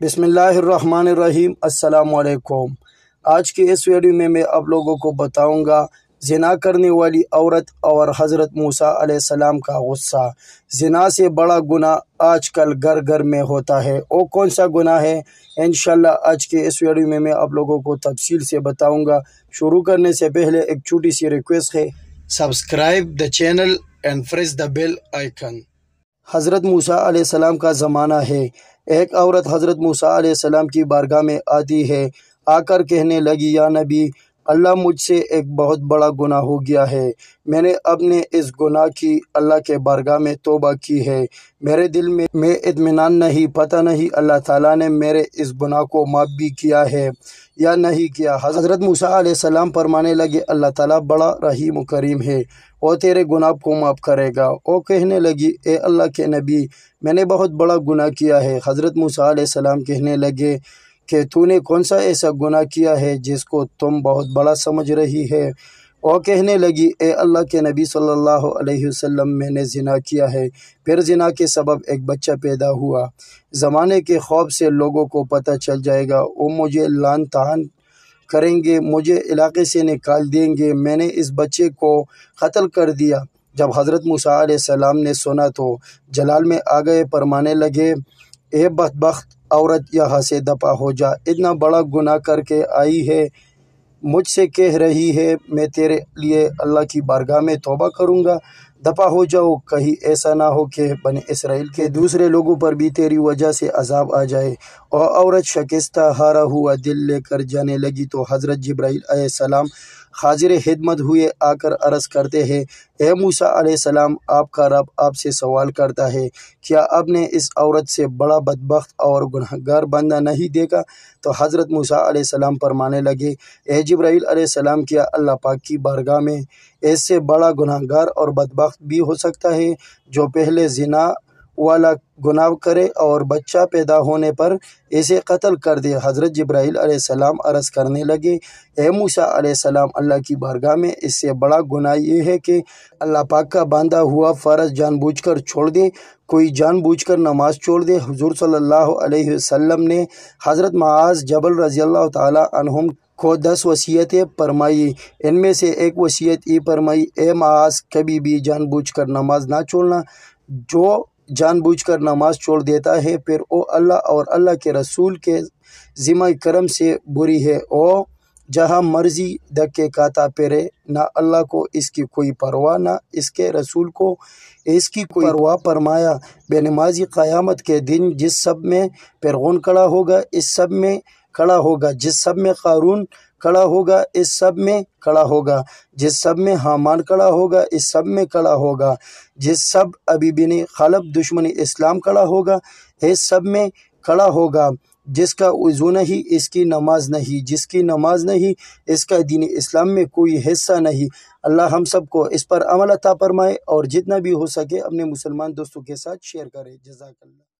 بسم اللہ الرحمن الرحیم۔ السلام علیکم۔ آج کے اس ویڈیو میں آپ لوگوں کو بتاؤں گا زنا کرنے والی عورت اور حضرت موسیٰ علیہ السلام کا غصہ۔ زنا سے بڑا گناہ آج کل گھر گھر میں ہوتا ہے۔ وہ کون سا گناہ ہے؟ انشاءاللہ آج کے اس ویڈیو میں آپ لوگوں کو تفصیل سے بتاؤں گا۔ شروع کرنے سے پہلے ایک چھوٹی سی ریکویسٹ ہے، subscribe the channel and press the bell icon. حضرت موسیٰ علیہ السلام کا زمانہ ہے۔ ایک عورت حضرت موسیٰ علیہ السلام کی بارگاہ میں آتی ہے، آ کر کہنے لگی، یا نبی اللہ، مجھ سے ایک بہت بڑا گناہ ہو گیا ہے۔ میں نے اپنے اس گناہ کی اللہ کے بارگاہ میں توبہ کی ہے۔ میرے دل میں اطمینان نہیں، پتہ نہیں اللہ تعالیٰ نے میرے اس گناہ کو معاف بھی کیا ہے یا نہیں کیا۔ حضرت موسیٰ علیہ السلام فرمانے لگے، اللہ تعالیٰ بڑا رحیم و کریم ہے، وہ تیرے گناہ کو معاف کرے گا۔ وہ کہنے لگی، اے اللہ کے نبی، میں نے بہت بڑا گناہ کیا ہے۔ حضرت موسیٰ علیہ السلام کہنے لگے کہ تو نے کون سا ایسا گناہ کیا ہے جس کو تم بہت بڑا سمجھ رہی ہے؟ وہ کہنے لگی، اے اللہ کے نبی صلی اللہ علیہ وسلم، میں نے زنا کیا ہے۔ پھر زنا کے سبب ایک بچہ پیدا ہوا۔ زمانے کے خوف سے لوگوں کو پتہ چل جائے گا، وہ مجھے لعن طعن کریں گے، مجھے علاقے سے نکال دیں گے۔ میں نے اس بچے کو قتل کر دیا۔ جب حضرت موسیٰ علیہ السلام نے سنا تو جلال میں آ گئے، فرمانے لگے، اے بدبخت عورت، یہاں سے دفع ہو جا، اتنا بڑا گناہ کر کے آئی ہے، مجھ سے کہہ رہی ہے میں تیرے لیے اللہ کی بارگاہ میں توبہ کروں گا، دفع ہو جاؤ، کہیں ایسا نہ ہو کہ بنی اسرائیل کے دوسرے لوگوں پر بھی تیری وجہ سے عذاب آ جائے۔ اور عورت شکستہ ہارا ہوا دل لے کر جانے لگی تو حضرت جبرائیل علیہ السلام حاضر خدمت ہوئے، آ کر عرض کرتے ہیں، اے موسیٰ علیہ السلام، آپ کا رب آپ سے سوال کرتا ہے، کیا آپ نے اس عورت سے بڑا بدبخت اور گنہگار بندہ نہیں دیکھا؟ تو حضرت موسیٰ علیہ السلام فرمانے لگے، اے جبرائیل علیہ السلام، کیا اللہ پاک کی بارگاہ میں اس سے بڑا گنہگار اور بدبخت بھی ہو سکتا ہے، جو پہلے زنا والا گناہ کرے اور بچہ پیدا ہونے پر اسے قتل کر دے؟ حضرت جبرائیل علیہ السلام عرض کرنے لگے، اے موسیٰ علیہ السلام، اللہ کی بارگاہ میں اس سے بڑا گناہ یہ ہے کہ اللہ پاک کا باندھا ہوا فرض جان بوجھ کر چھوڑ دے، کوئی جان بوجھ کر نماز چھوڑ دے۔ حضور صلی اللہ علیہ وسلم نے حضرت معاذ جبل رضی اللہ تعالیٰ عنہم کو 10 وصیتیں فرمائی، ان میں سے ایک وصیت یہ فرمائی، اے معاذ، کبھی بھی جان بوجھ کر نماز نہ چھوڑنا۔ جو جان بوجھ کر نماز چھوڑ دیتا ہے پھر وہ اللہ اور اللہ کے رسول کے ذمہ کرم سے بری ہے۔ وہ جہاں مرضی دھکے کھاتا پھرے، نہ اللہ کو اس کی کوئی پرواہ، نہ اس کے رسول کو اس کی کوئی پرواہ۔ فرمایا، بے نمازی قیامت کے دن جس سب میں فرعون کھڑا ہوگا اس سب میں کھڑا ہوگا، جس سب میں قارون کھڑا ہوگا اس سب میں کھڑا ہوگا، جس سب میں حامان کھڑا ہوگا اس سب میں کھڑا ہوگا، جس سب ابی بن خلف دشمن اسلام کھڑا ہوگا اس سب میں کھڑا ہوگا۔ جس کا وضو نہیں اس کی نماز نہیں، جس کی نماز نہیں اس کا دین اسلام میں کوئی حصہ نہیں۔ اللہ ہم سب کو اس پر عمل عطا فرمائے، اور جتنا بھی ہو سکے اپنے مسلمان دوستوں کے ساتھ شیئر کرے۔ جزاک اللہ۔